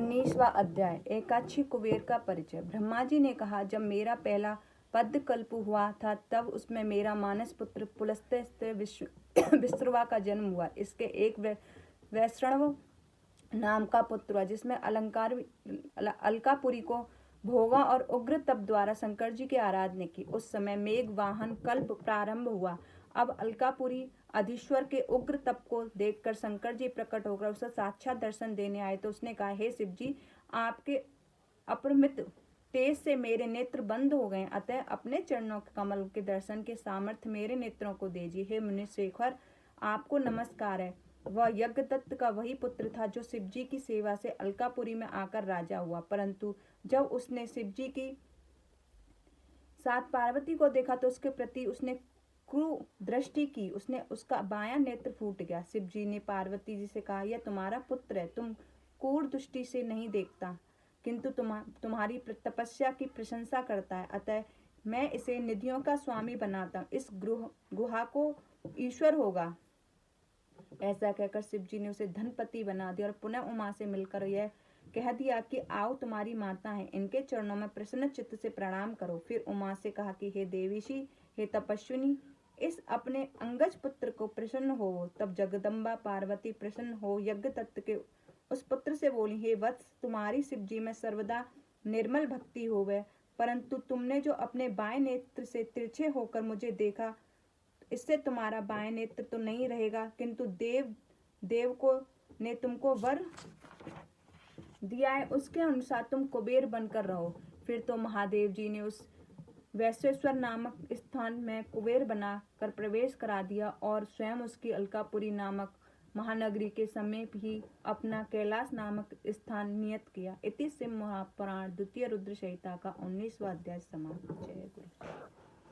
19वां अध्याय। एकाक्षी कुबेर का परिचय। ब्रह्मा जी ने कहा, जब मेरा पहला पद्मकल्प हुआ था तब उसमें मेरा मानस पुत्र पुलस्त्य विश्रवा का जन्म हुआ। इसके एक वैष्णव नाम का पुत्र हुआ, जिसमें अलकापुरी को भोगा और उग्र तप द्वारा शंकर जी की आराधना की। उस समय मेघ वाहन कल्प प्रारंभ हुआ। अब अलकापुरी अधीश्वर के उग्र तप को देखकर शंकर जी प्रकट होकर उसे साक्षात दर्शन देने आए। तो उसने कहा, हे शिव जी, आपके अपरिमित तेज से मेरे नेत्र बंद हो गए, अतः अपने चरणों के कमल के दर्शन के सामर्थ्य मेरे नेत्रों को दीजिए। हे मुनिशेखर, आपको नमस्कार है। वह यज्ञदत्त का वही पुत्र था जो शिव जी की सेवा से अलकापुरी में आकर राजा हुआ। परंतु जब उसने शिव जी की साथ पार्वती को देखा तो उसके प्रति उसने क्रूर दृष्टि की। उसका बायां नेत्र फूट गया। शिव जी ने पार्वती जी से कहा, यह तुम्हारा पुत्र है, तुम क्रूर दृष्टि से नहीं देखता, किंतु तुम्हारी तपस्या की प्रशंसा करता है, अतः मैं इसे निधियों का स्वामी बनाता हूँ। इस गुहा को ईश्वर होगा। ऐसा कहकर शिव जी ने उसे धनपति बना दिया और पुनः उमा से मिलकर यह कह दिया कि आओ, तुम्हारी माता है, इनके चरणों में प्रसन्न चित्त से प्रणाम करो। फिर उमा से कहा कि हे देवीशी, हे तपस्विनी, इस अपने अंगज पुत्र को प्रसन्न हो। तब जगदम्बा पार्वती प्रसन्न हो यज्ञ तत्व के उस पुत्र से बोली, हे वत्स, तुम्हारी शिव जी में सर्वदा निर्मल भक्ति होवे, परंतु तुमने जो अपने बाएं नेत्र से तिरछे होकर मुझे देखा, इससे तुम्हारा बाएं नेत्र तो नहीं रहेगा, किंतु देव को ने तुमको वर दिया है, उसके अनुसार तुम कुबेर बनकर रहो। फिर तो महादेव जी ने उस वैश्वेश्वर नामक स्थान में कुबेर बना कर प्रवेश करा दिया और स्वयं उसकी अलकापुरी नामक महानगरी के समीप ही अपना कैलाश नामक स्थान नियत किया। इति शिव महापुराण द्वितीय रुद्र संहिता का 19वां अध्याय समाप्त। जय गुरु।